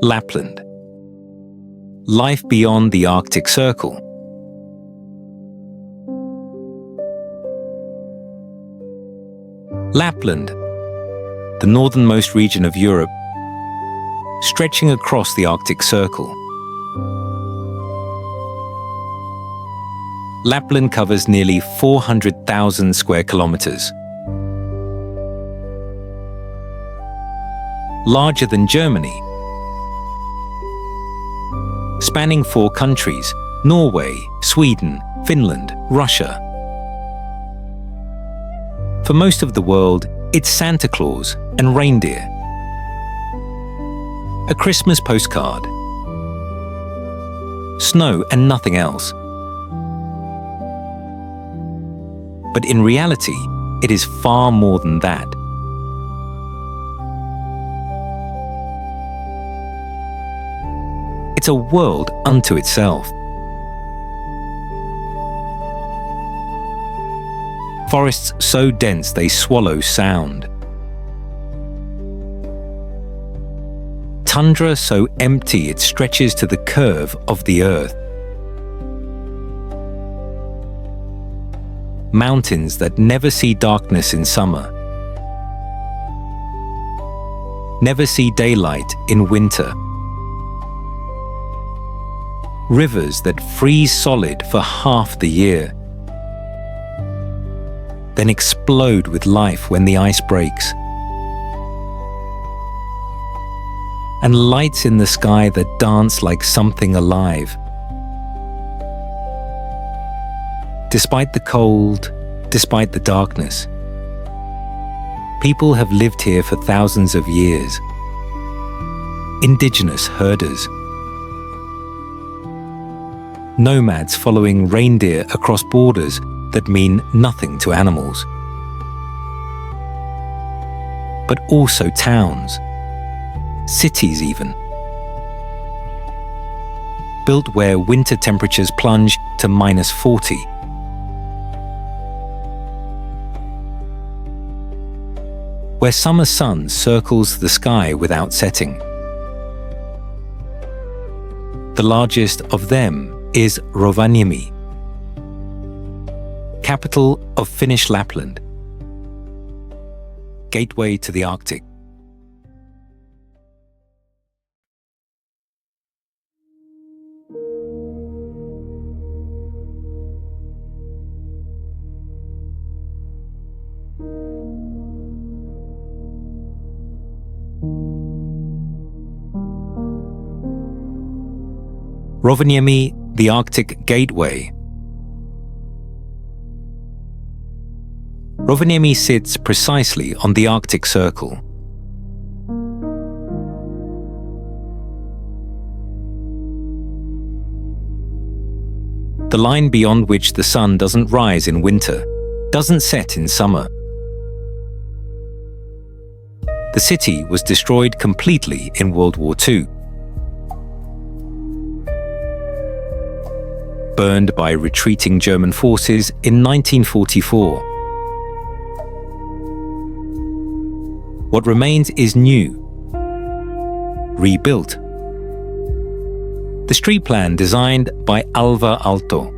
Lapland. Life beyond the Arctic Circle. Lapland, the northernmost region of Europe, stretching across the Arctic Circle. Lapland covers nearly 400,000 square kilometers. Larger than Germany. Spanning 4 countries: Norway, Sweden, Finland, Russia. For most of the world, it's Santa Claus and reindeer. A Christmas postcard. Snow and nothing else. But in reality, it is far more than that. It's a world unto itself. Forests so dense they swallow sound. Tundra so empty it stretches to the curve of the earth. Mountains that never see darkness in summer. Never see daylight in winter. Rivers that freeze solid for half the year, then explode with life when the ice breaks. And lights in the sky that dance like something alive. Despite the cold, despite the darkness, people have lived here for thousands of years. Indigenous herders. Nomads following reindeer across borders that mean nothing to animals. But also towns, cities even. Built where winter temperatures plunge to -40. Where summer sun circles the sky without setting. The largest of them is Rovaniemi, capital of Finnish Lapland, gateway to the Arctic. Rovaniemi, the Arctic gateway. Rovaniemi sits precisely on the Arctic Circle. The line beyond which the sun doesn't rise in winter, doesn't set in summer. The city was destroyed completely in World War II. Burned by retreating German forces in 1944. What remains is new, rebuilt. The street plan designed by Alvar Aalto.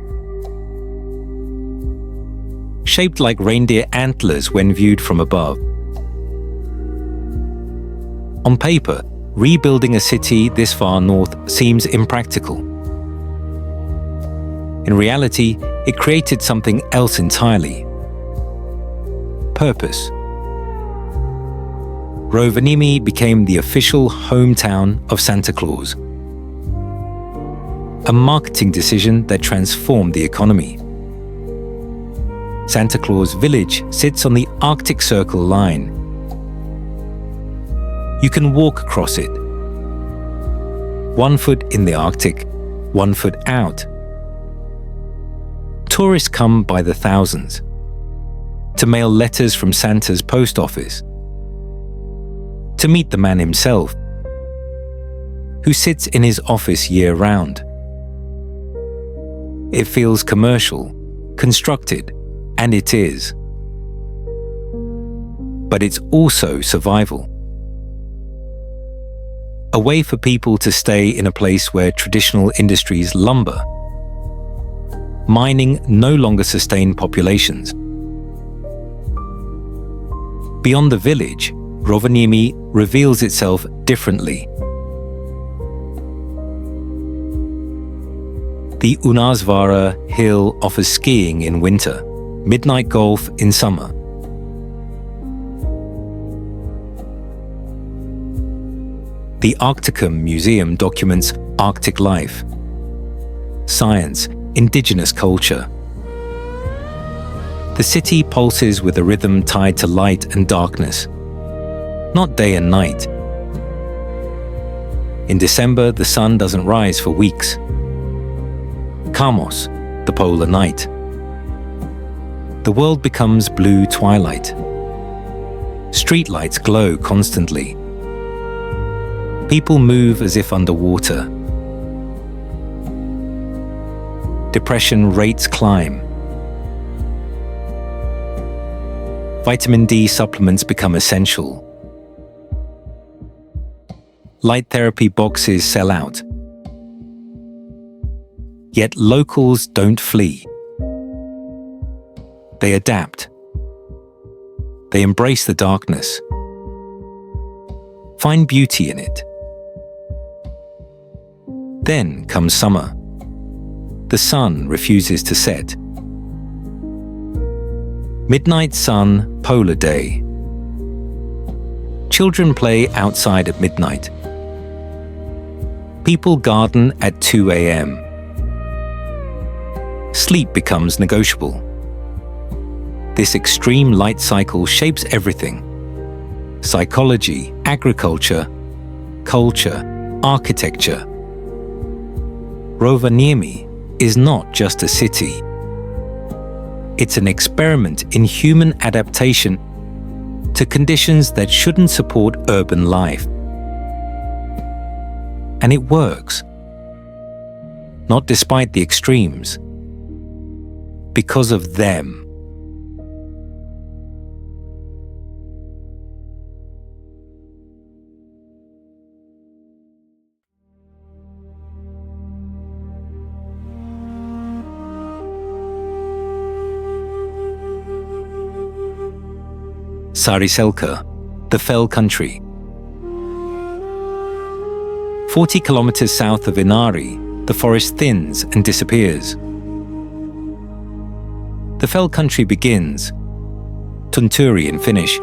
Shaped like reindeer antlers when viewed from above. On paper, rebuilding a city this far north seems impractical. In reality, it created something else entirely. Purpose. Rovaniemi became the official hometown of Santa Claus. A marketing decision that transformed the economy. Santa Claus Village sits on the Arctic Circle line. You can walk across it. 1 foot in the Arctic, 1 foot out. Tourists come by the thousands to mail letters from Santa's post office, to meet the man himself, who sits in his office year-round. It feels commercial, constructed, and it is. But it's also survival. a way for people to stay in a place where traditional industries lumber. Mining no longer sustained populations. Beyond the village, Rovaniemi reveals itself differently. The Utsjoki hill offers skiing in winter, midnight golf in summer. The Arcticum Museum documents Arctic life, science, indigenous culture. The city pulses with a rhythm tied to light and darkness, not day and night. In December, the sun doesn't rise for weeks. Kamos, the polar night. The world becomes blue twilight. Streetlights glow constantly. People move as if underwater. Depression rates climb. Vitamin D supplements become essential. Light therapy boxes sell out. Yet locals don't flee. They adapt. They embrace the darkness. Find beauty in it. Then comes summer. The sun refuses to set. Midnight sun, polar day. Children play outside at midnight. People garden at 2 a.m. Sleep becomes negotiable. This extreme light cycle shapes everything: psychology, agriculture, culture, architecture. Rovaniemi is not just a city. It's an experiment in human adaptation to conditions that shouldn't support urban life. And it works. Not despite the extremes. Because of them. Saariselkä, the fell country. 40 kilometers south of Inari, the forest thins and disappears. The fell country begins, Tunturi in Finnish.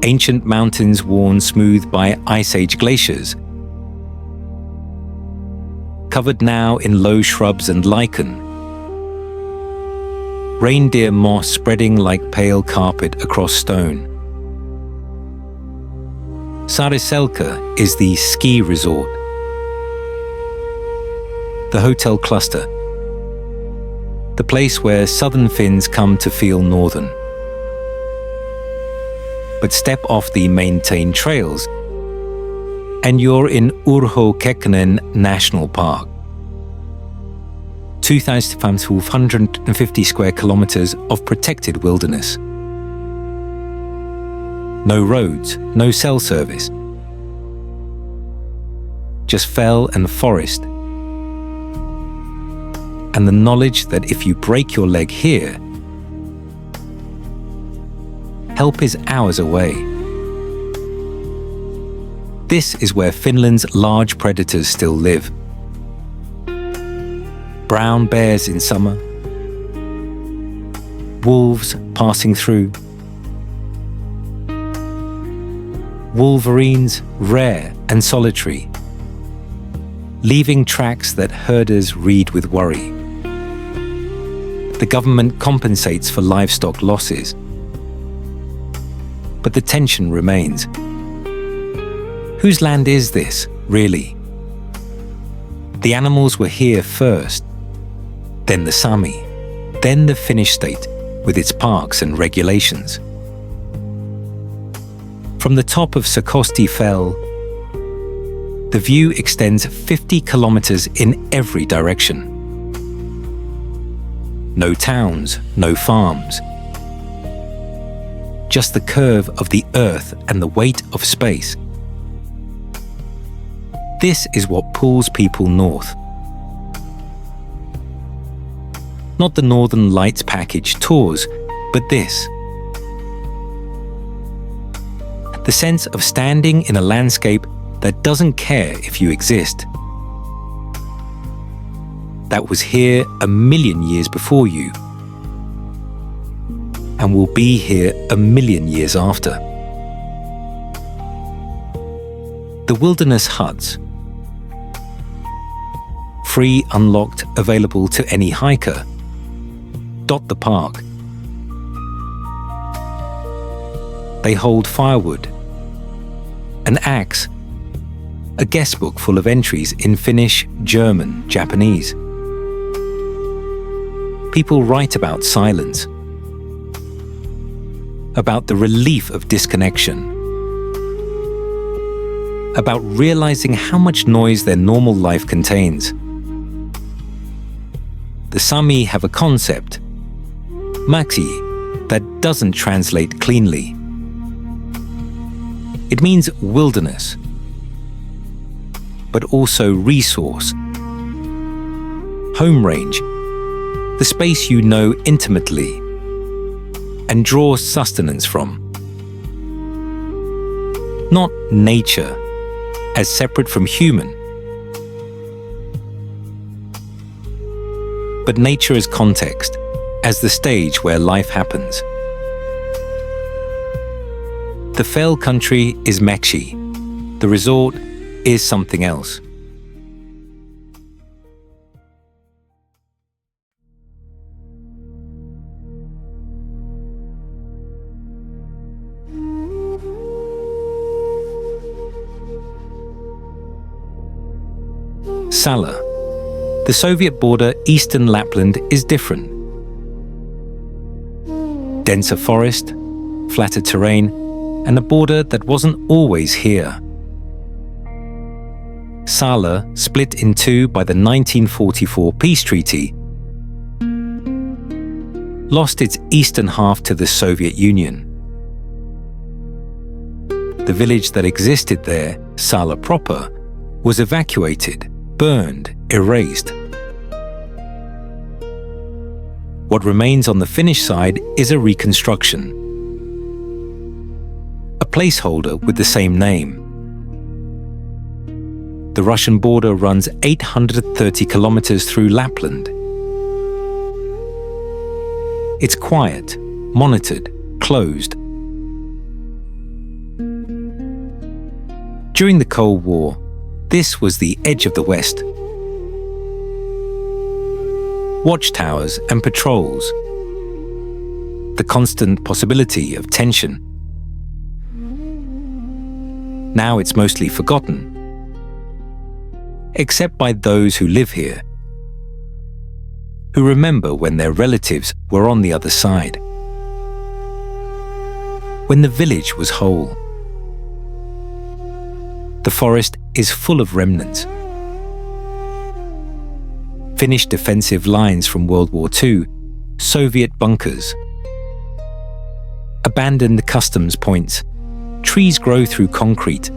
Ancient mountains worn smooth by Ice Age glaciers, covered now in low shrubs and lichen. Reindeer moss spreading like pale carpet across stone. Saariselkä is the ski resort, the hotel cluster, the place where southern Finns come to feel northern. But step off the maintained trails and you're in Urho Kekkonen National Park. 2,550 square kilometers of protected wilderness. No roads, no cell service. Just fell and forest. And the knowledge that if you break your leg here, help is hours away. This is where Finland's large predators still live. Brown bears in summer, wolves passing through, wolverines rare and solitary, leaving tracks that herders read with worry. The government compensates for livestock losses, but the tension remains. Whose land is this, really? The animals were here first, then the Sami, then the Finnish state with its parks and regulations. From the top of Sodankylä Fell, the view extends 50 kilometers in every direction. No towns, no farms. Just the curve of the earth and the weight of space. This is what pulls people north. Not the Northern Lights package tours, but this. The sense of standing in a landscape that doesn't care if you exist. That was here 1,000,000 years before you, and will be here 1,000,000 years after. The wilderness huts, free, unlocked, available to any hiker, dot the park. They hold firewood, an axe, a guest book full of entries in Finnish, German, Japanese. People write about silence, about the relief of disconnection, about realizing how much noise their normal life contains. The Sami have a concept, maxi, that doesn't translate cleanly. It means wilderness, but also resource, home range, the space you know intimately and draw sustenance from. Not nature as separate from human, but nature as context, as the stage where life happens. The fell country is Mekshi. The resort is something else. Salla. The Soviet border, eastern Lapland, is different. Denser forest, flatter terrain, and a border that wasn't always here. Salla, split in two by the 1944 peace treaty, lost its eastern half to the Soviet Union. The village that existed there, Salla proper, was evacuated, burned, erased. What remains on the Finnish side is a reconstruction. A placeholder with the same name. The Russian border runs 830 kilometers through Lapland. It's quiet, monitored, closed. During the Cold War, this was the edge of the West. Watchtowers and patrols. The constant possibility of tension. Now it's mostly forgotten, except by those who live here, who remember when their relatives were on the other side, when the village was whole. The forest is full of remnants. Finnish defensive lines from World War II, Soviet bunkers, abandoned customs points, trees grow through concrete.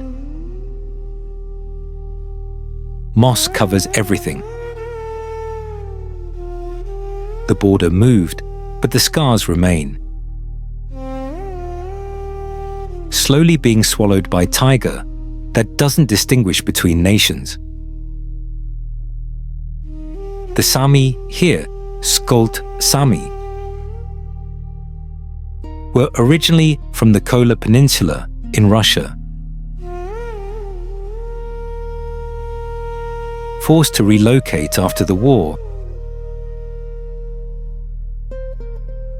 Moss covers everything. The border moved, but the scars remain. Slowly being swallowed by tiger that doesn't distinguish between nations. The Sami here, Skolt Sami, were originally from the Kola Peninsula in Russia. Forced to relocate after the war,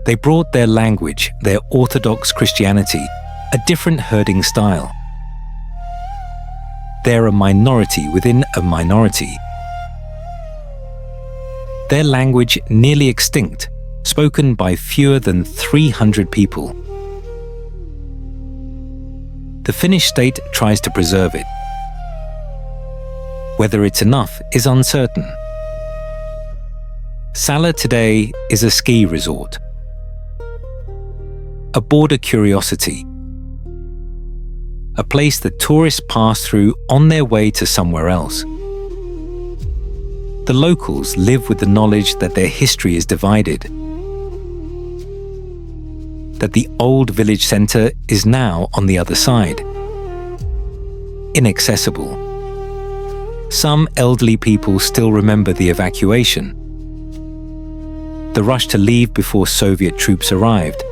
they brought their language, their Orthodox Christianity, a different herding style. They're a minority within a minority. Their language nearly extinct, spoken by fewer than 300 people. The Finnish state tries to preserve it. Whether it's enough is uncertain. Salla today is a ski resort, a border curiosity, a place that tourists pass through on their way to somewhere else. The locals live with the knowledge that their history is divided, that the old village centre is now on the other side, inaccessible. Some elderly people still remember the evacuation, the rush to leave before Soviet troops arrived,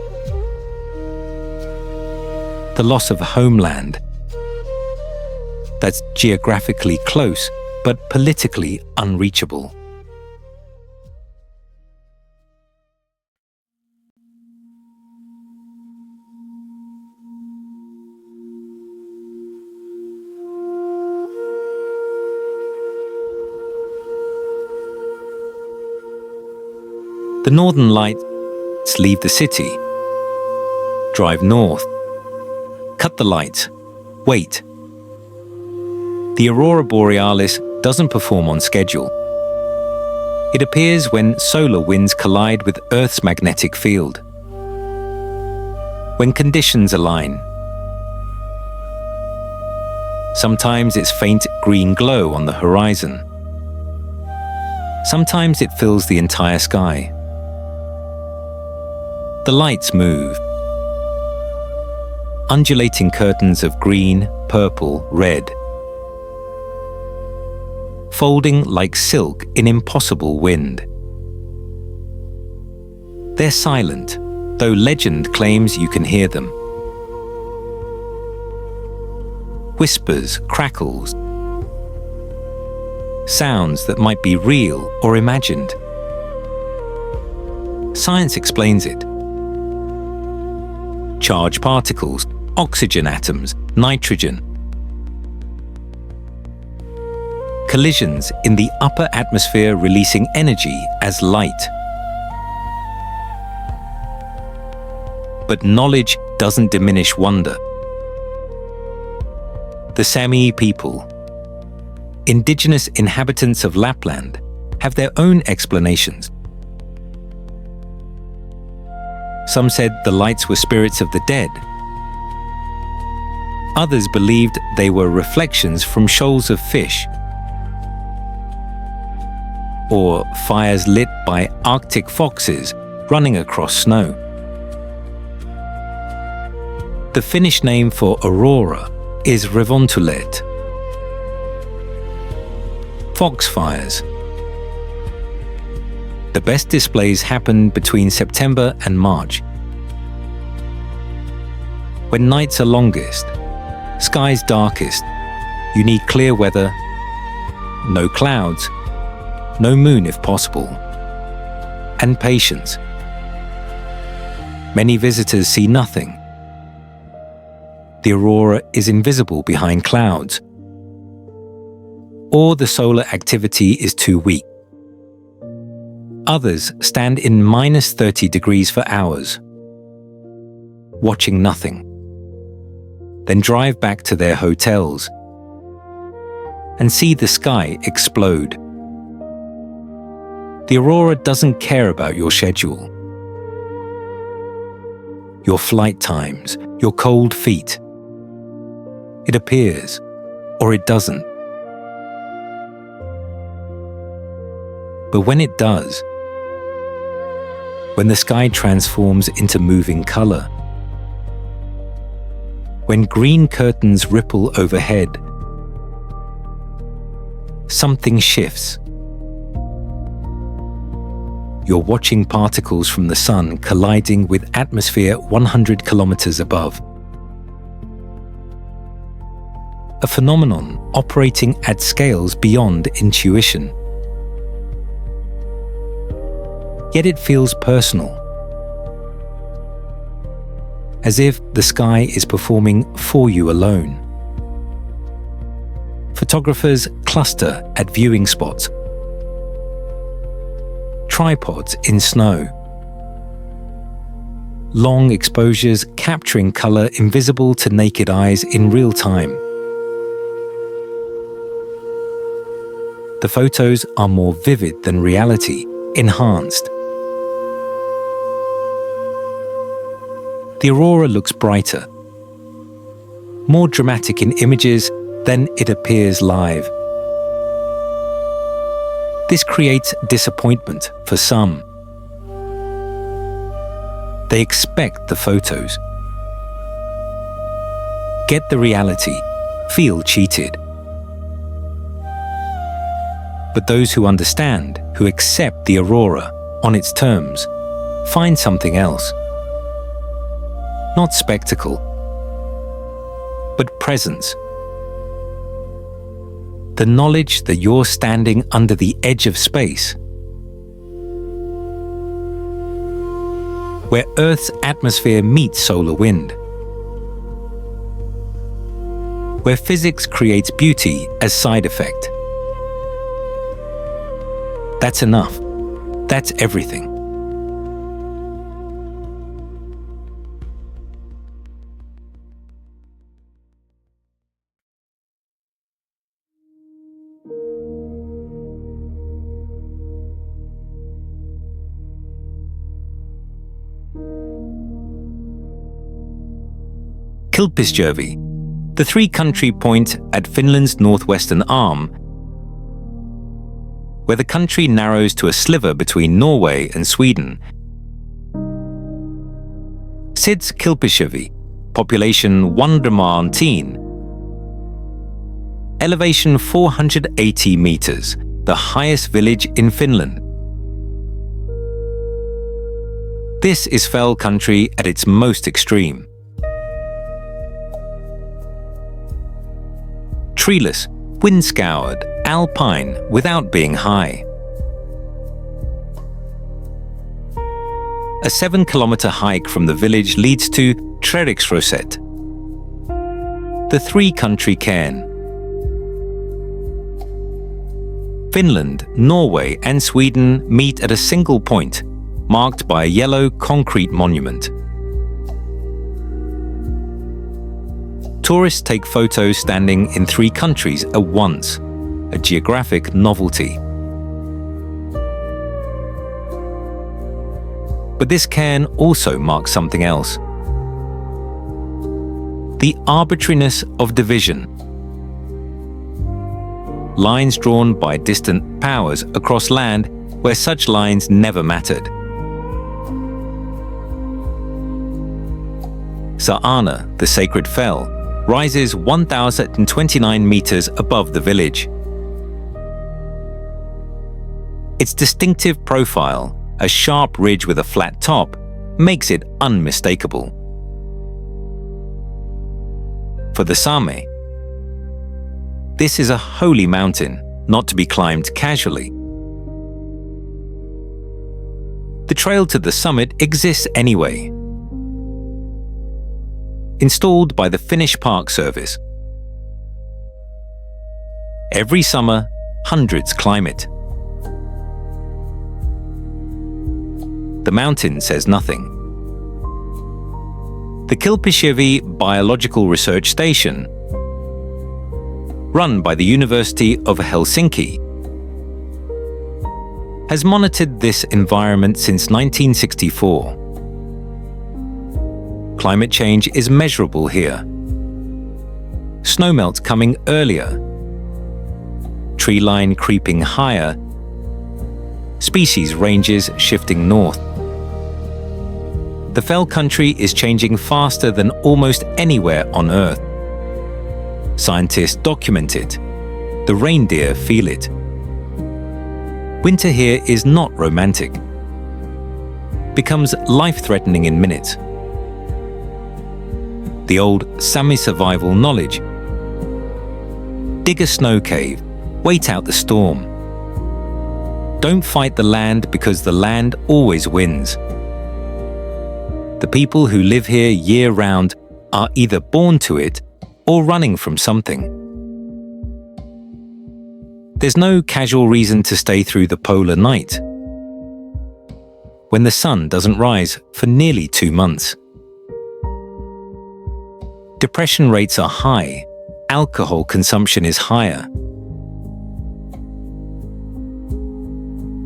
the loss of a homeland that's geographically close but politically unreachable. The northern lights leave the city, drive north, cut the lights, wait. The aurora borealis doesn't perform on schedule. It appears when solar winds collide with Earth's magnetic field. When conditions align. Sometimes it's faint green glow on the horizon. Sometimes it fills the entire sky. The lights move. Undulating curtains of green, purple, red, folding like silk in impossible wind. They're silent, though legend claims you can hear them. Whispers, crackles, sounds that might be real or imagined. Science explains it. Charged particles, oxygen atoms, nitrogen. Collisions in the upper atmosphere releasing energy as light. But knowledge doesn't diminish wonder. The Sami people, indigenous inhabitants of Lapland, have their own explanations. Some said the lights were spirits of the dead. Others believed they were reflections from shoals of fish, or fires lit by Arctic foxes running across snow. The Finnish name for aurora is revontulet. Foxfires. The best displays happen between September and March. When nights are longest, skies darkest, you need clear weather, no clouds, no moon if possible, and patience. Many visitors see nothing. The aurora is invisible behind clouds, or the solar activity is too weak. Others stand in -30 degrees for hours, watching nothing, then drive back to their hotels and see the sky explode. The aurora doesn't care about your schedule, your flight times, your cold feet. It appears, or it doesn't. But when it does, when the sky transforms into moving color, when green curtains ripple overhead, something shifts. You're watching particles from the sun colliding with atmosphere 100 kilometers above. A phenomenon operating at scales beyond intuition. Yet it feels personal, as if the sky is performing for you alone. Photographers cluster at viewing spots, tripods in snow, long exposures capturing color invisible to naked eyes in real time. The photos are more vivid than reality, enhanced. The aurora looks brighter, more dramatic in images than it appears live. This creates disappointment for some. They expect the photos. Get the reality, feel cheated. But those who understand, who accept the aurora on its terms, find something else. Not spectacle, but presence. The knowledge that you're standing under the edge of space, where Earth's atmosphere meets solar wind, where physics creates beauty as side effect. That's enough. That's everything. Kilpisjärvi, the three-country point at Finland's northwestern arm, where the country narrows to a sliver between Norway and Sweden, sits Kilpisjärvi, population 119, elevation 480 meters, the highest village in Finland. This is fell country at its most extreme. Treeless, wind-scoured, alpine without being high. A 7-kilometer hike from the village leads to Treriksröset, the three-country cairn. Finland, Norway and Sweden meet at a single point, marked by a yellow concrete monument. Tourists take photos standing in three countries at once, a geographic novelty. But this cairn also marks something else. The arbitrariness of division. Lines drawn by distant powers across land where such lines never mattered. Saana, the sacred fell, rises 1,029 meters above the village. Its distinctive profile, a sharp ridge with a flat top, makes it unmistakable. For the Sami, this is a holy mountain, not to be climbed casually. The trail to the summit exists anyway, installed by the Finnish Park Service. Every summer, hundreds climb it. The mountain says nothing. The Kilpisjärvi Biological Research Station, run by the University of Helsinki, has monitored this environment since 1964. Climate change is measurable here. Snowmelt coming earlier, tree line creeping higher, species ranges shifting north. The fell country is changing faster than almost anywhere on Earth. Scientists document it. The reindeer feel it. Winter here is not romantic. Becomes life-threatening in minutes. The old Sami survival knowledge. Dig a snow cave, wait out the storm. Don't fight the land because the land always wins. The people who live here year-round are either born to it or running from something. There's no casual reason to stay through the polar night, when the sun doesn't rise for nearly 2 months. Depression rates are high, alcohol consumption is higher.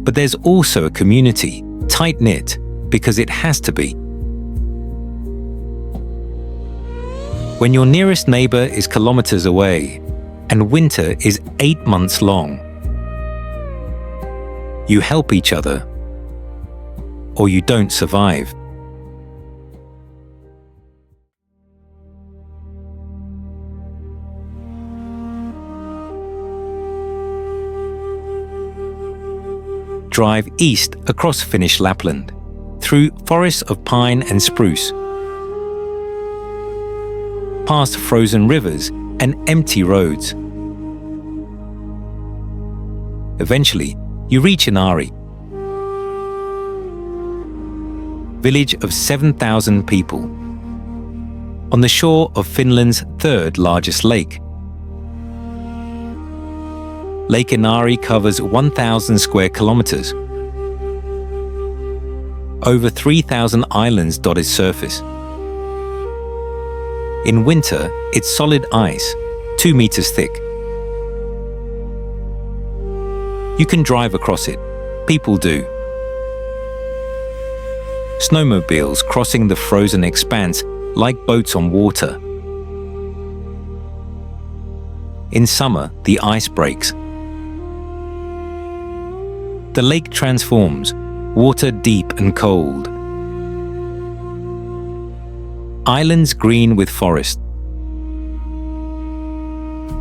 But there's also a community, tight-knit, because it has to be. when your nearest neighbor is kilometers away and winter is 8 months long. You help each other, or you don't survive. Drive east across Finnish Lapland, through forests of pine and spruce, past frozen rivers and empty roads. Eventually, you reach Inari, village of 7,000 people, on the shore of Finland's third largest lake. Lake Inari covers 1,000 square kilometers, over 3,000 islands dot its surface. In winter, it's solid ice, 2 meters thick. You can drive across it. People do. Snowmobiles crossing the frozen expanse like boats on water. In summer, the ice breaks. The lake transforms, water deep and cold. Islands green with forest.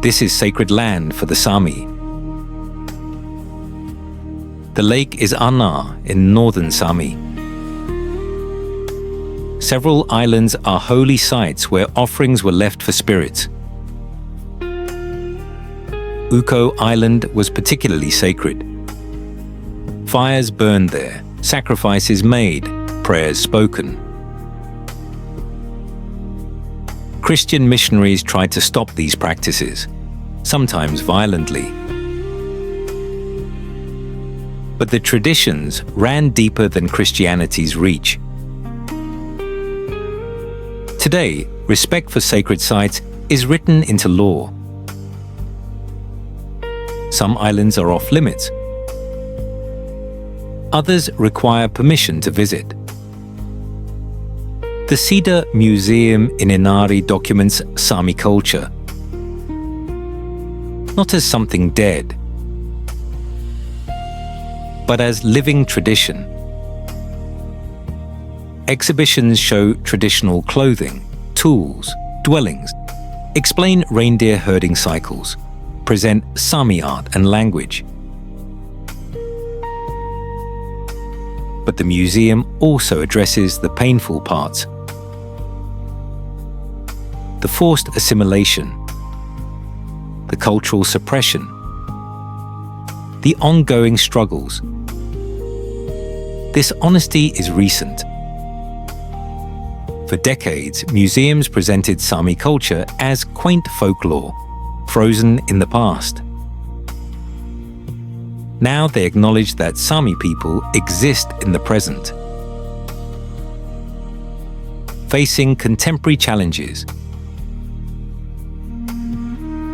This is sacred land for the Sami. The lake is Anna in northern Sami. Several islands are holy sites where offerings were left for spirits. Ukko Island was particularly sacred. Fires burned there, sacrifices made, prayers spoken. Christian missionaries tried to stop these practices, sometimes violently. But the traditions ran deeper than Christianity's reach. Today, respect for sacred sites is written into law. Some islands are off limits. Others require permission to visit. The Cedar Museum in Inari documents Sami culture, not as something dead, but as living tradition. Exhibitions show traditional clothing, tools, dwellings, explain reindeer herding cycles, present Sami art and language. But the museum also addresses the painful parts. The forced assimilation, the cultural suppression, the ongoing struggles. This honesty is recent. For decades, museums presented Sami culture as quaint folklore, frozen in the past. Now they acknowledge that Sami people exist in the present, facing contemporary challenges,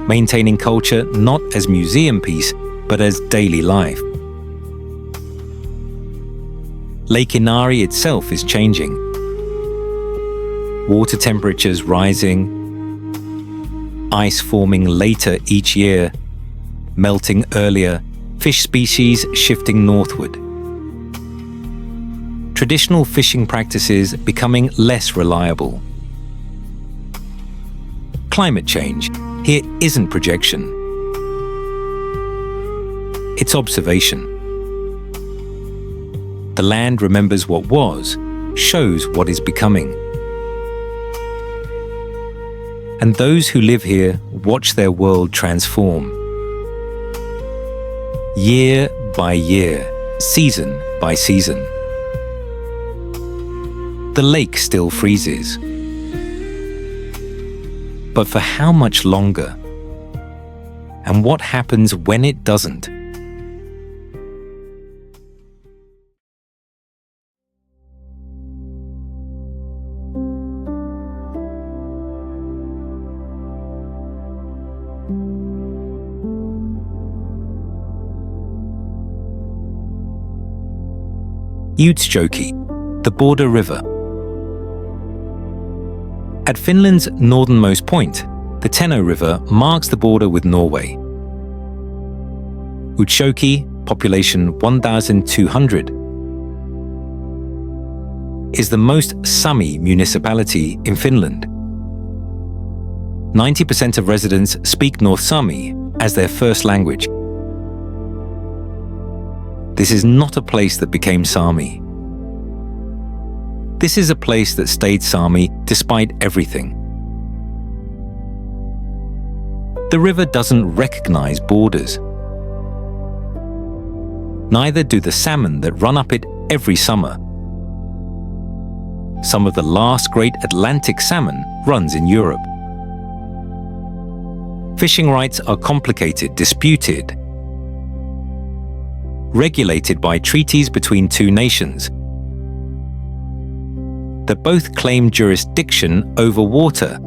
maintaining culture not as museum piece, but as daily life. Lake Inari itself is changing. Water temperatures rising, ice forming later each year, melting earlier, fish species shifting northward. Traditional fishing practices becoming less reliable. Climate change here isn't projection. It's observation. The land remembers what was, shows what is becoming. And those who live here watch their world transform. Year by year, season by season. The lake still freezes. But for how much longer? And what happens when it doesn't? Utsjoki, the border river. At Finland's northernmost point, the Teno River marks the border with Norway. Utsjoki, population 1,200, is the most Sami municipality in Finland. 90% of residents speak North Sami as their first language. This is not a place that became Sami. This is a place that stayed Sami despite everything. The river doesn't recognize borders. Neither do the salmon that run up it every summer. Some of the last great Atlantic salmon runs in Europe. Fishing rights are complicated, disputed, regulated by treaties between two nations that both claim jurisdiction over water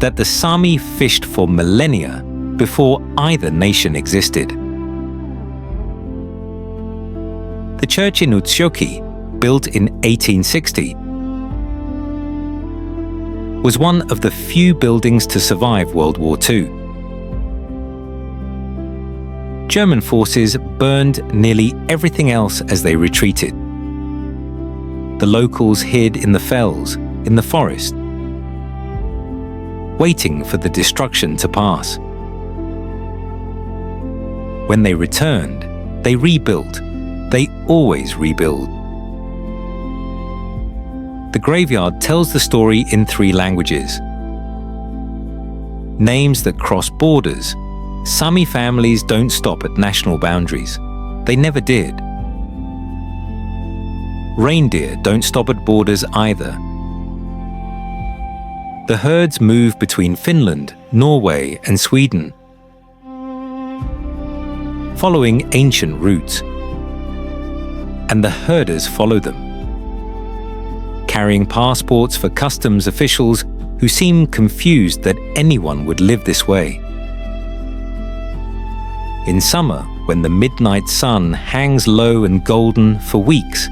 that the Sami fished for millennia before either nation existed. The church in Utsjoki, built in 1860, was one of the few buildings to survive World War II. German forces burned nearly everything else as they retreated. The locals hid in the fells, in the forest, waiting for the destruction to pass. When they returned, they rebuilt. They always rebuild. The graveyard tells the story in 3 languages. Names that cross borders. Sami families don't stop at national boundaries. They never did. Reindeer don't stop at borders either. The herds move between Finland, Norway, and Sweden, following ancient routes. And the herders follow them, carrying passports for customs officials who seem confused that anyone would live this way. In summer, when the midnight sun hangs low and golden for weeks,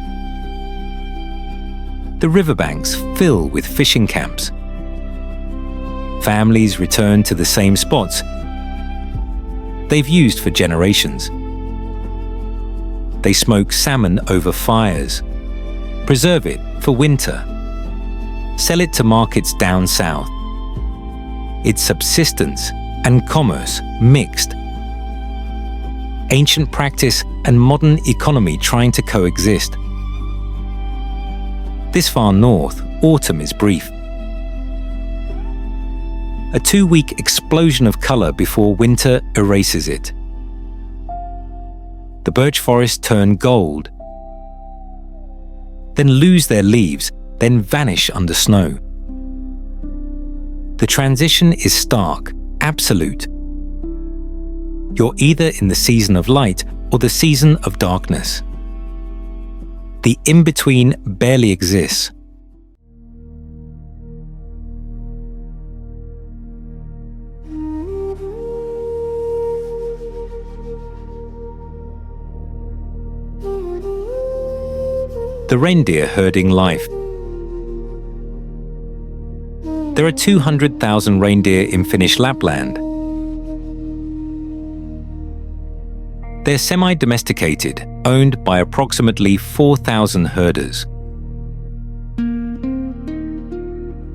the riverbanks fill with fishing camps. Families return to the same spots they've used for generations. They smoke salmon over fires, preserve it for winter, sell it to markets down south. It's subsistence and commerce mixed. Ancient practice and modern economy trying to coexist. This far north, autumn is brief. A 2-week explosion of color before winter erases it. The birch forests turn gold, then lose their leaves, then vanish under snow. The transition is stark, absolute. You're either in the season of light or the season of darkness. The in-between barely exists. The reindeer herding life. There are 200,000 reindeer in Finnish Lapland. They're semi-domesticated, owned by approximately 4,000 herders.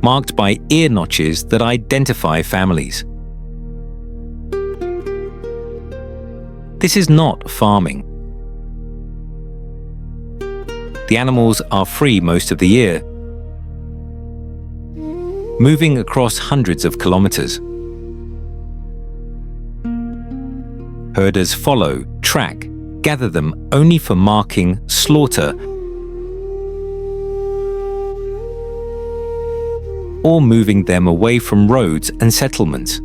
Marked by ear notches that identify families. This is not farming. The animals are free most of the year, moving across hundreds of kilometers. Herders follow, track, gather them only for marking, slaughter, or moving them away from roads and settlements.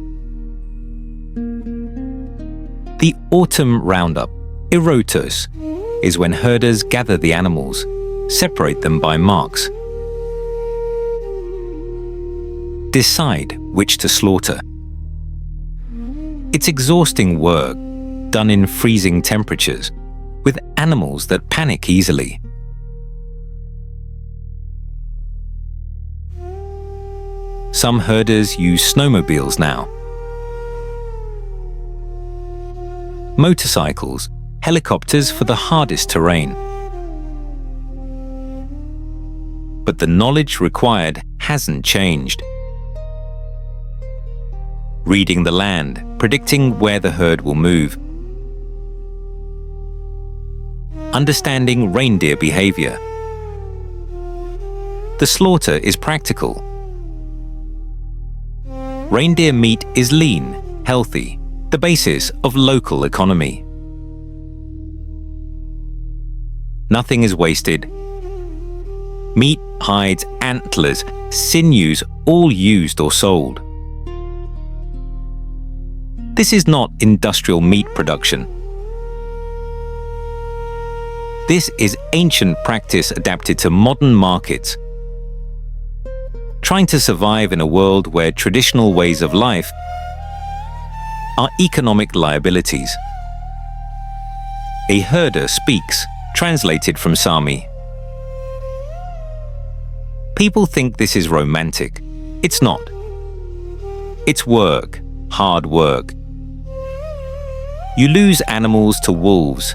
The autumn roundup, erotus, is when herders gather the animals, separate them by marks, decide which to slaughter. It's exhausting work, done in freezing temperatures, with animals that panic easily. Some herders use snowmobiles now. Motorcycles, helicopters for the hardest terrain. But the knowledge required hasn't changed. Reading the land, predicting where the herd will move. Understanding reindeer behavior. The slaughter is practical. Reindeer meat is lean, healthy, the basis of local economy. Nothing is wasted. Meat, hides, antlers, sinews, all used or sold. This is not industrial meat production. This is ancient practice adapted to modern markets. Trying to survive in a world where traditional ways of life are economic liabilities. A herder speaks, translated from Sami. People think this is romantic. It's not. It's work, hard work. You lose animals to wolves,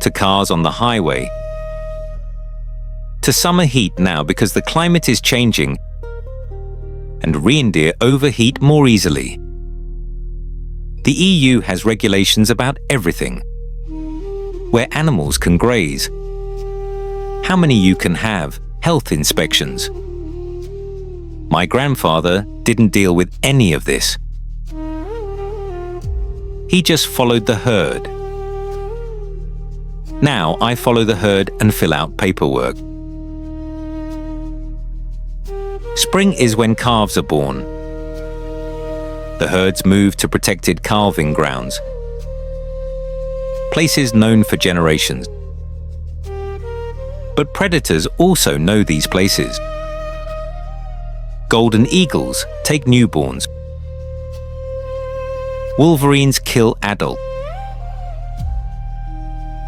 to cars on the highway, to summer heat now because the climate is changing and reindeer overheat more easily. The EU has regulations about everything. Where animals can graze, how many you can have, health inspections. My grandfather didn't deal with any of this. He just followed the herd. Now I follow the herd and fill out paperwork. Spring is when calves are born. The herds move to protected calving grounds, places known for generations. But predators also know these places. Golden eagles take newborns. Wolverines kill adults.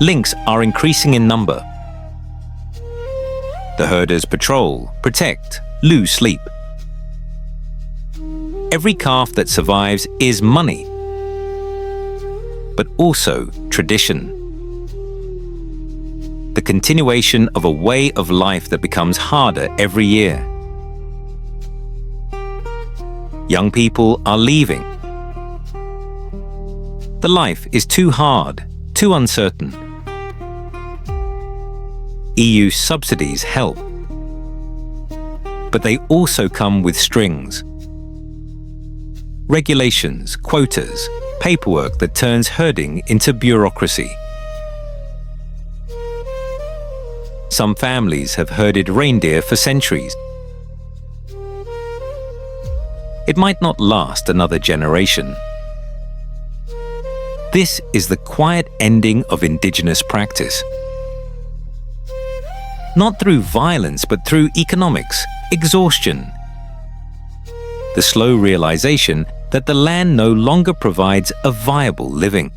Lynx are increasing in number. The herders patrol, protect, lose sleep. Every calf that survives is money, but also tradition. The continuation of a way of life that becomes harder every year. Young people are leaving. The life is too hard, too uncertain. EU subsidies help, but they also come with strings. Regulations, quotas, paperwork that turns herding into bureaucracy. Some families have herded reindeer for centuries. It might not last another generation. This is the quiet ending of indigenous practice. Not through violence, but through economics, exhaustion. The slow realization that the land no longer provides a viable living.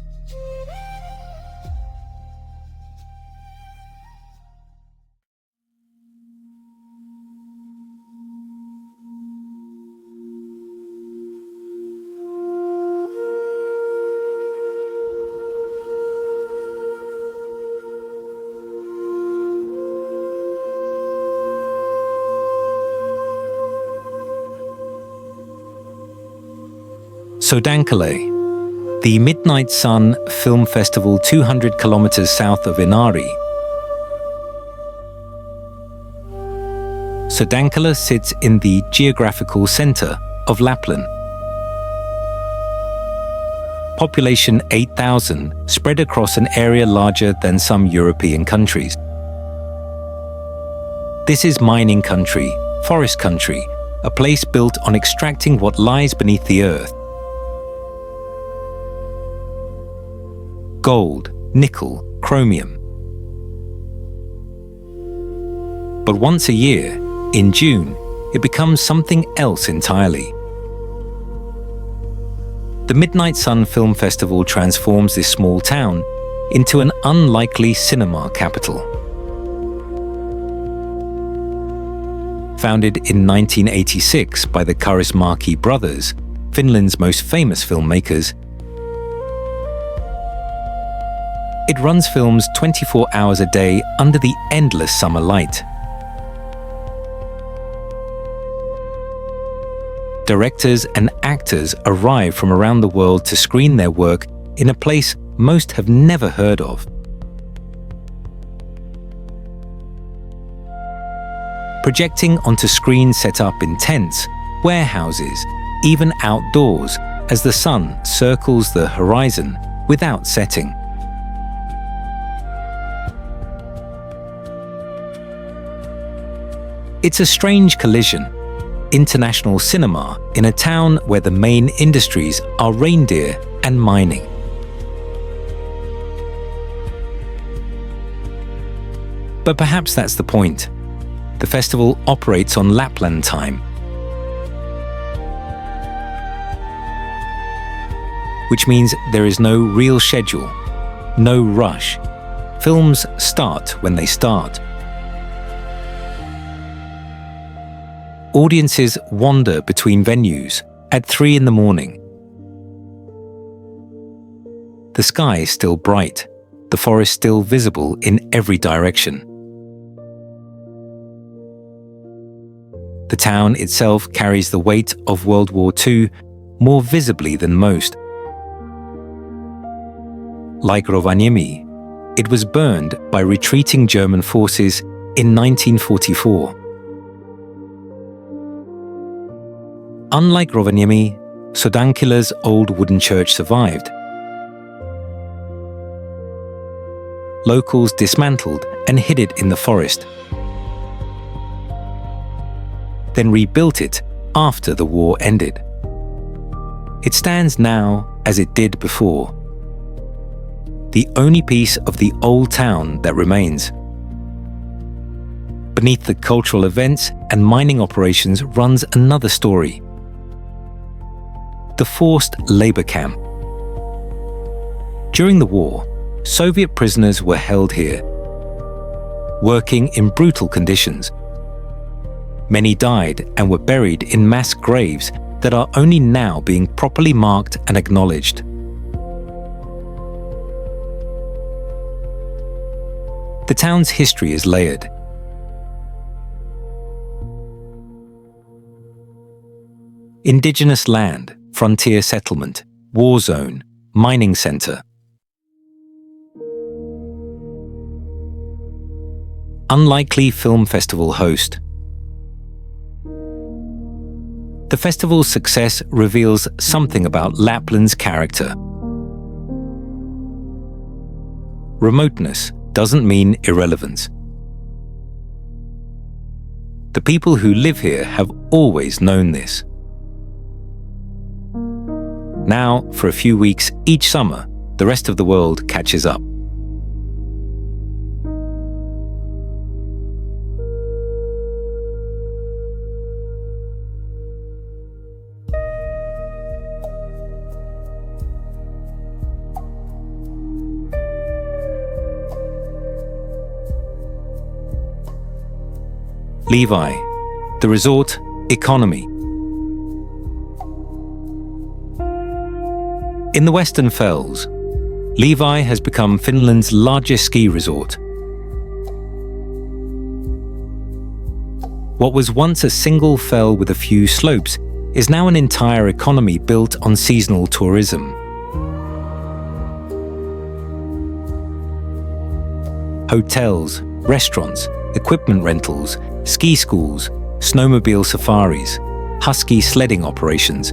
Sodankylä, the Midnight Sun Film Festival 200 kilometers south of Inari. Sodankylä sits in the geographical center of Lapland. Population 8,000, spread across an area larger than some European countries. This is mining country, forest country, a place built on extracting what lies beneath the earth. Gold, nickel, chromium. But once a year, in June, it becomes something else entirely. The Midnight Sun Film Festival transforms this small town into an unlikely cinema capital. founded in 1986 by the Kaurismäki brothers, Finland's most famous filmmakers. It runs films 24 hours a day under the endless summer light. Directors and actors arrive from around the world to screen their work in a place most have never heard of. Projecting onto screens set up in tents, warehouses, even outdoors, as the sun circles the horizon without setting. It's a strange collision. International cinema in a town where the main industries are reindeer and mining. But perhaps that's the point. The festival operates on Lapland time, which means there is no real schedule, no rush. Films start when they start. Audiences wander between venues at 3 in the morning. The sky is still bright, the forest still visible in every direction. The town itself carries the weight of World War II more visibly than most. Like Rovaniemi, it was burned by retreating German forces in 1944. Unlike Rovaniemi, Sodankylä's old wooden church survived. Locals dismantled and hid it in the forest, then rebuilt it after the war ended. It stands now as it did before, the only piece of the old town that remains. Beneath the cultural events and mining operations runs another story. The forced labor camp. During the war, Soviet prisoners were held here, working in brutal conditions. Many died and were buried in mass graves that are only now being properly marked and acknowledged. The town's history is layered. Indigenous land, frontier settlement, war zone, mining center. Unlikely film festival host. The festival's success reveals something about Lapland's character. Remoteness doesn't mean irrelevance. The people who live here have always known this. Now, for a few weeks each summer, the rest of the world catches up. Levi, the resort economy. In the Western Fells, Levi has become Finland's largest ski resort. What was once a single fell with a few slopes is now an entire economy built on seasonal tourism. Hotels, restaurants, equipment rentals, ski schools, snowmobile safaris, husky sledding operations.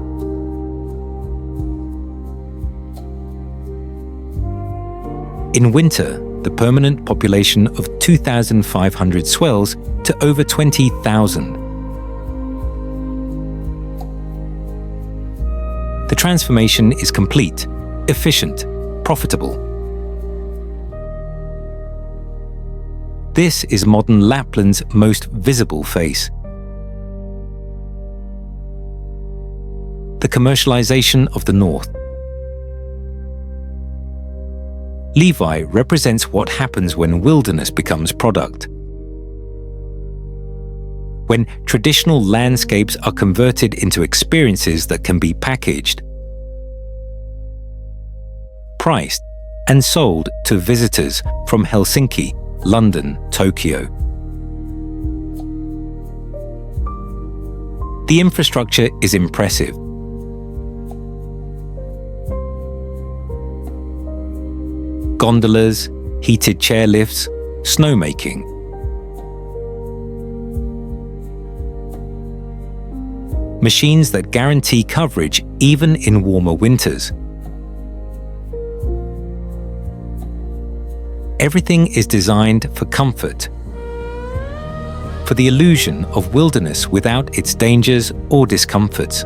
In winter, the permanent population of 2,500 swells to over 20,000. The transformation is complete, efficient, profitable. This is modern Lapland's most visible face. The commercialization of the North. Levi represents what happens when wilderness becomes product. when traditional landscapes are converted into experiences that can be packaged, priced, and sold to visitors from Helsinki, London, Tokyo. The infrastructure is impressive. Gondolas, heated chairlifts, snowmaking. Machines that guarantee coverage even in warmer winters. Everything is designed for comfort, for the illusion of wilderness without its dangers or discomforts.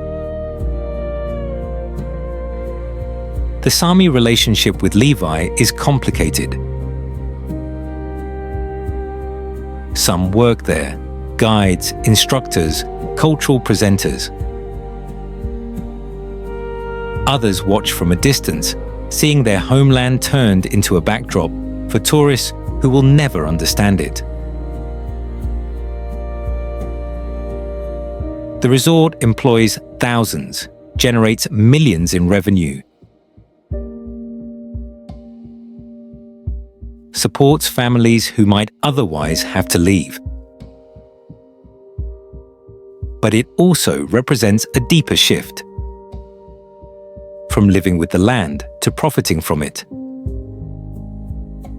The Sami relationship with Levi is complicated. Some work there: guides, instructors, cultural presenters. Others watch from a distance, seeing their homeland turned into a backdrop for tourists who will never understand it. The resort employs thousands, generates millions in revenue, supports families who might otherwise have to leave. But it also represents a deeper shift, from living with the land to profiting from it,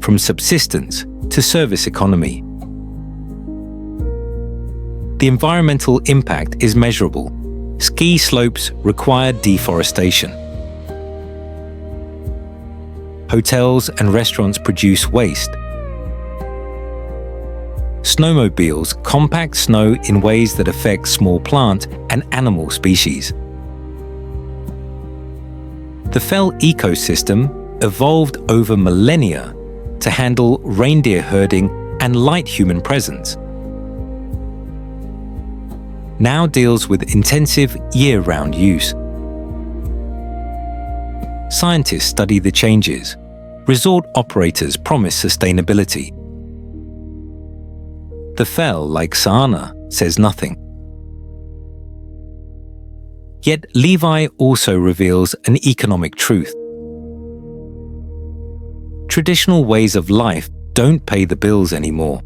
from subsistence to service economy. The environmental impact is measurable. Ski slopes require deforestation. Hotels and restaurants produce waste. Snowmobiles compact snow in ways that affect small plant and animal species. The fell ecosystem evolved over millennia to handle reindeer herding and light human presence. Now deals with intensive year-round use. Scientists study the changes. Resort operators promise sustainability. The fell, like Saana, says nothing. Yet Levi also reveals an economic truth. Traditional ways of life don't pay the bills anymore.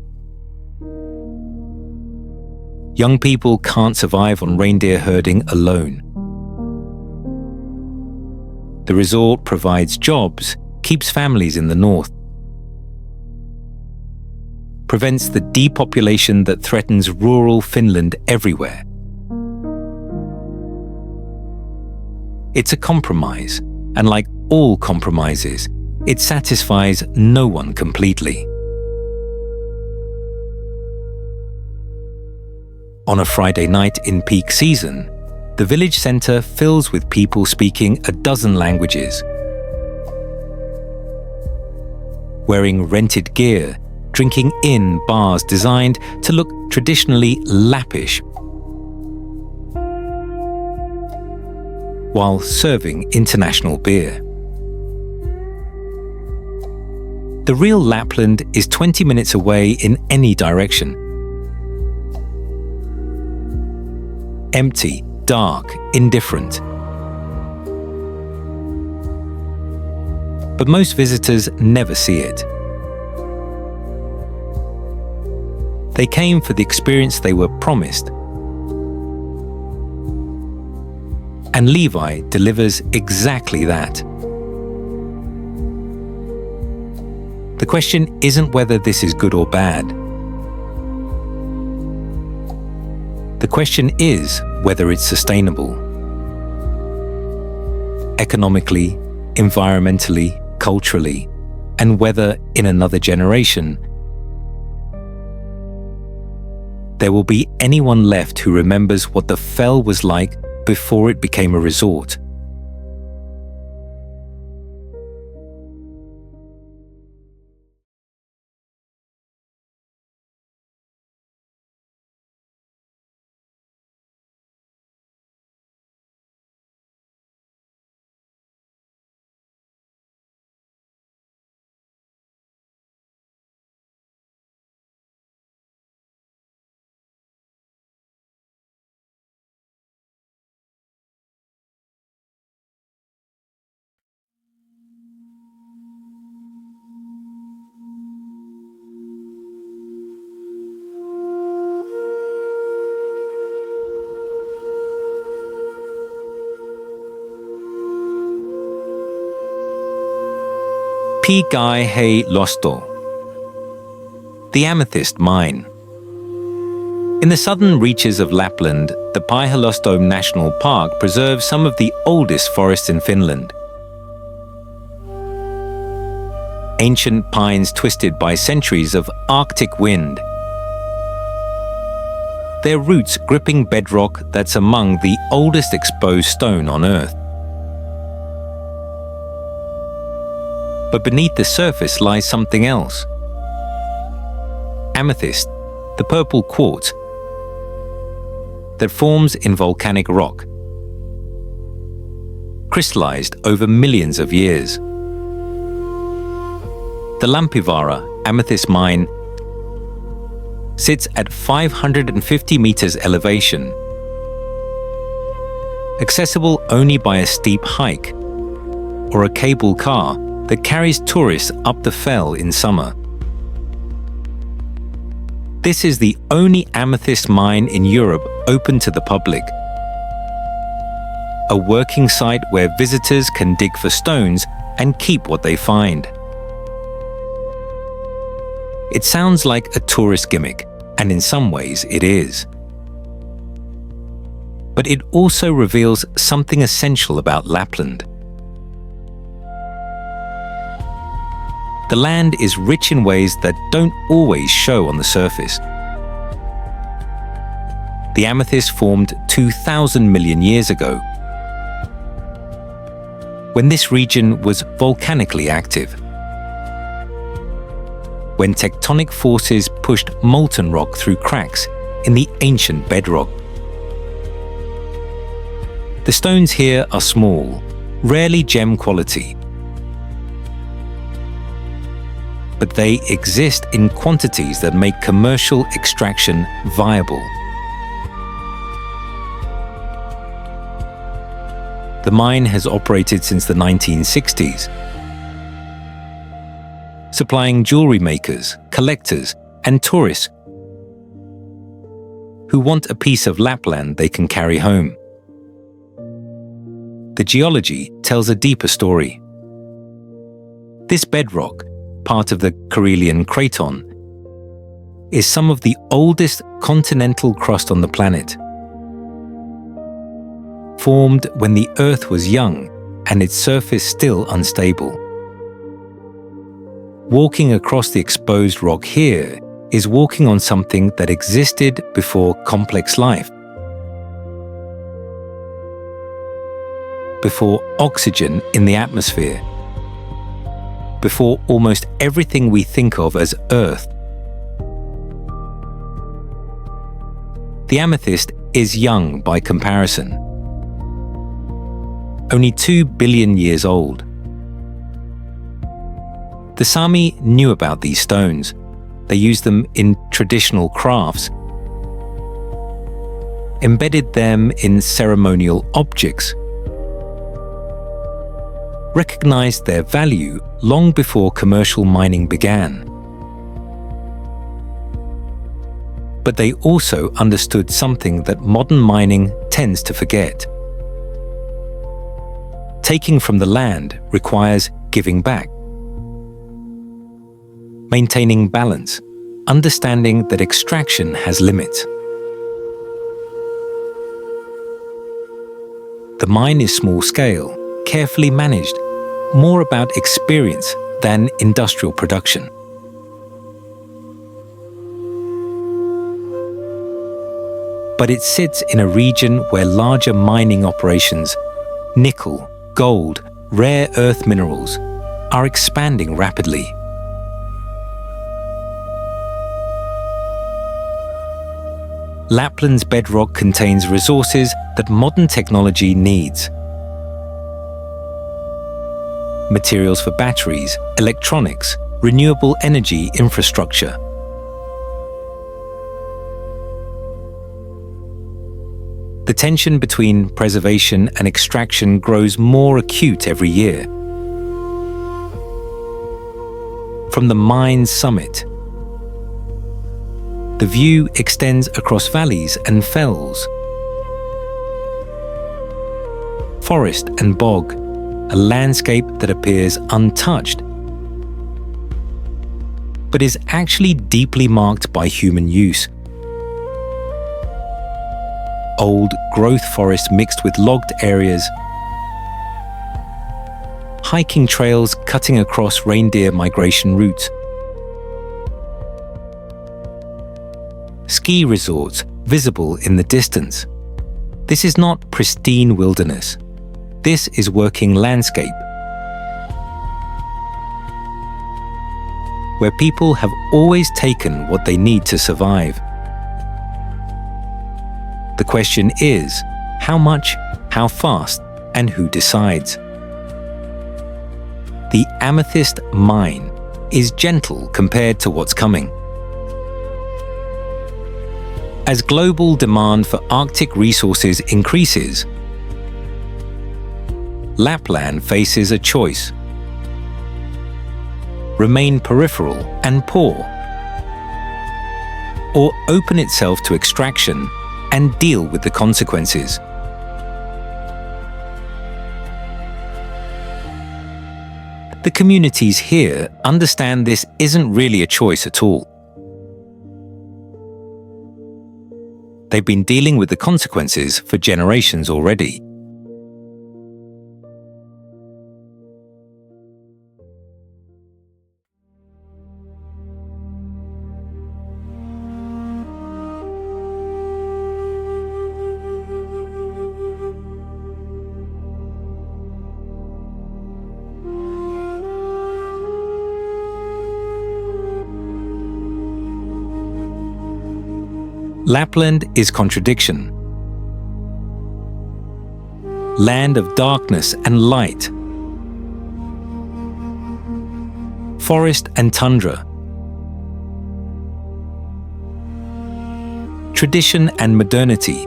Young people can't survive on reindeer herding alone. The resort provides jobs, keeps families in the north, prevents the depopulation that threatens rural Finland everywhere. It's a compromise, and like all compromises, it satisfies no one completely. On a Friday night in peak season, the village centre fills with people speaking a dozen languages. Wearing rented gear, drinking in bars designed to look traditionally Lappish, while serving international beer. The real Lapland is 20 minutes away in any direction. Empty, dark, indifferent. But most visitors never see it. They came for the experience they were promised. And Levi delivers exactly that. The question isn't whether this is good or bad. The question is whether it's sustainable. Economically, environmentally, culturally, and whether in another generation there will be anyone left who remembers what the fell was like before it became a resort. Pigai Losto, the Amethyst Mine. In the southern reaches of Lapland, the Piehalosto National Park preserves some of the oldest forests in Finland. Ancient pines twisted by centuries of Arctic wind. Their roots gripping bedrock that's among the oldest exposed stone on Earth. But beneath the surface lies something else. Amethyst, the purple quartz that forms in volcanic rock, crystallized over millions of years. The Lampivaara amethyst mine sits at 550 meters elevation, accessible only by a steep hike or a cable car that carries tourists up the fell in summer. This is the only amethyst mine in Europe open to the public. A working site where visitors can dig for stones and keep what they find. It sounds like a tourist gimmick, and in some ways it is. But it also reveals something essential about Lapland. The land is rich in ways that don't always show on the surface. The amethyst formed 2,000 million years ago, when this region was volcanically active. When tectonic forces pushed molten rock through cracks in the ancient bedrock. The stones here are small, rarely gem quality. But they exist in quantities that make commercial extraction viable. The mine has operated since the 1960s, supplying jewelry makers, collectors, and tourists who want a piece of Lapland they can carry home. The geology tells a deeper story. This bedrock, part of the Karelian Craton, is some of the oldest continental crust on the planet. Formed when the Earth was young and its surface still unstable. Walking across the exposed rock here is walking on something that existed before complex life. Before oxygen in the atmosphere. Before almost everything we think of as Earth. The amethyst is young by comparison. Only 2 billion years old. The Sami knew about these stones. They used them in traditional crafts, embedded them in ceremonial objects, recognized their value long before commercial mining began. But they also understood something that modern mining tends to forget. Taking from the land requires giving back. Maintaining balance, understanding that extraction has limits. The mine is small scale, carefully managed, more about experience than industrial production. But it sits in a region where larger mining operations, nickel, gold, rare earth minerals, are expanding rapidly. Lapland's bedrock contains resources that modern technology needs. Materials for batteries, electronics, renewable energy infrastructure. The tension between preservation and extraction grows more acute every year. From the mine's summit, the view extends across valleys and fells. Forest and bog, a landscape that appears untouched, but is actually deeply marked by human use. Old growth forest mixed with logged areas, hiking trails cutting across reindeer migration routes, ski resorts visible in the distance. This is not pristine wilderness. This is working landscape, where people have always taken what they need to survive. The question is, how much, how fast, and who decides? The amethyst mine is gentle compared to what's coming. As global demand for Arctic resources increases, Lapland faces a choice: remain peripheral and poor, or open itself to extraction and deal with the consequences. The communities here understand this isn't really a choice at all. They've been dealing with the consequences for generations already. Lapland is contradiction. Land of darkness and light. Forest and tundra. Tradition and modernity.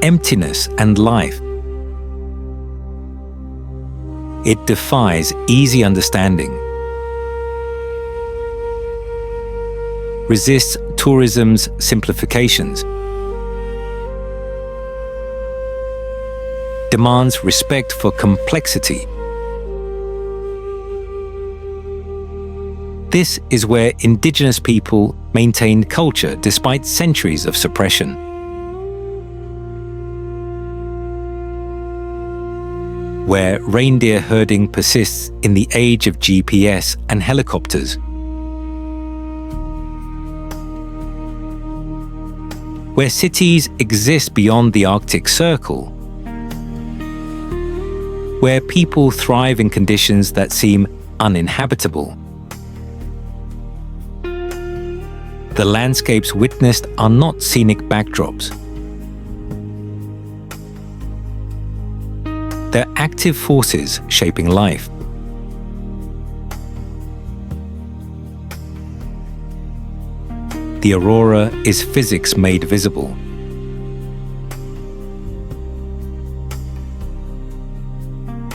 Emptiness and life. It defies easy understanding. Resists tourism's simplifications. Demands respect for complexity. This is where indigenous people maintained culture despite centuries of suppression. Where reindeer herding persists in the age of GPS and helicopters. Where cities exist beyond the Arctic Circle. Where people thrive in conditions that seem uninhabitable. The landscapes witnessed are not scenic backdrops. They're active forces shaping life. The aurora is physics made visible.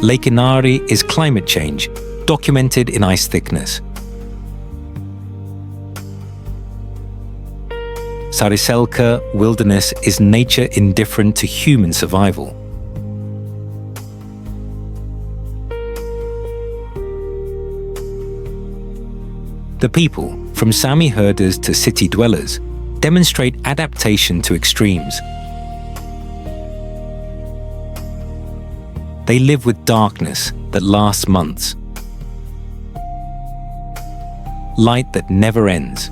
Lake Inari is climate change, documented in ice thickness. Saariselkä wilderness is nature indifferent to human survival. The people, from Sami herders to city dwellers, demonstrate adaptation to extremes. They live with darkness that lasts months, light that never ends,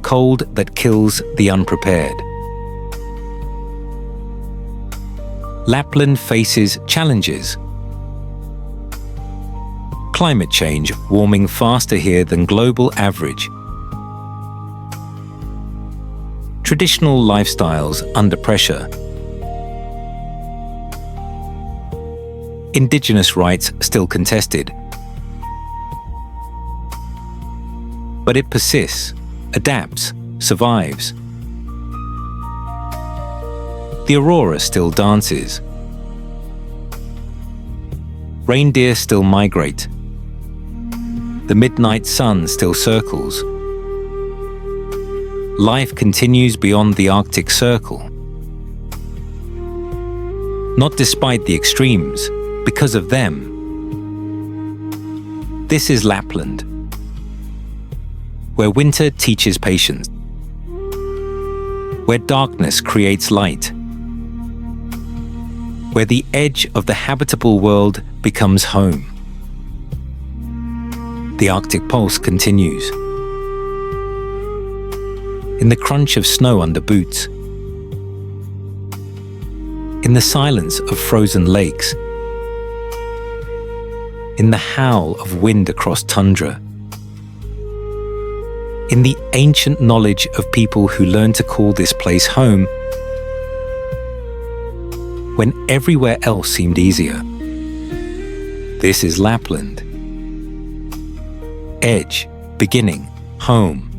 cold that kills the unprepared. Lapland faces challenges. Climate change warming faster here than global average. Traditional lifestyles under pressure. Indigenous rights still contested. But it persists, adapts, survives. The aurora still dances. Reindeer still migrate. The midnight sun still circles. Life continues beyond the Arctic Circle. Not despite the extremes, because of them. This is Lapland, where winter teaches patience, where darkness creates light, where the edge of the habitable world becomes home. The Arctic Pulse continues. In the crunch of snow under boots, in the silence of frozen lakes, in the howl of wind across tundra, in the ancient knowledge of people who learned to call this place home when everywhere else seemed easier. This is Lapland. Edge, beginning, home.